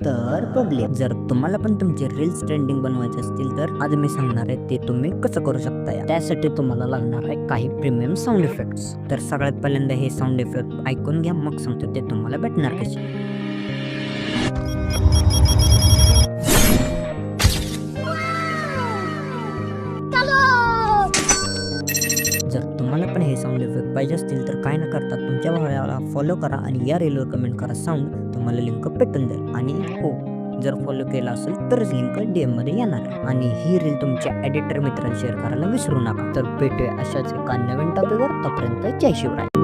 तर बघले, जर तुम्हाला पण तुमचे रील्स ट्रेंडिंग बनवायचे असतील तर आज मी सांगणार आहे ते तुम्ही कसं करू शकता. त्यासाठी तुम्हाला लागणार आहे काही प्रीमियम साऊंड इफेक्ट्स. तर सगळ्यात पहिल्यांदा हे साऊंड इफेक्ट ऐकून घ्या, मग सांगतो ते तुम्हाला भेटणार कसे. जर तुम्हाला पण हे साऊंड इफेक्ट पाहिजे असतील तर काय न करता तुमच्या भावाला फॉलो करा आणि या रीलवर कमेंट करा साऊंड, तुम्हाला लिंक भेटून जाईल. आणि हो, जर फॉलो केला असेल तरच लिंक DM मध्ये येणार आहे. आणि ही रील तुमच्या एडिटर मित्रांना शेअर करायला विसरू नका. तर भेटूया अशाच एका नवीन टॉपिकवर. तोपर्यंत जय शिवराय.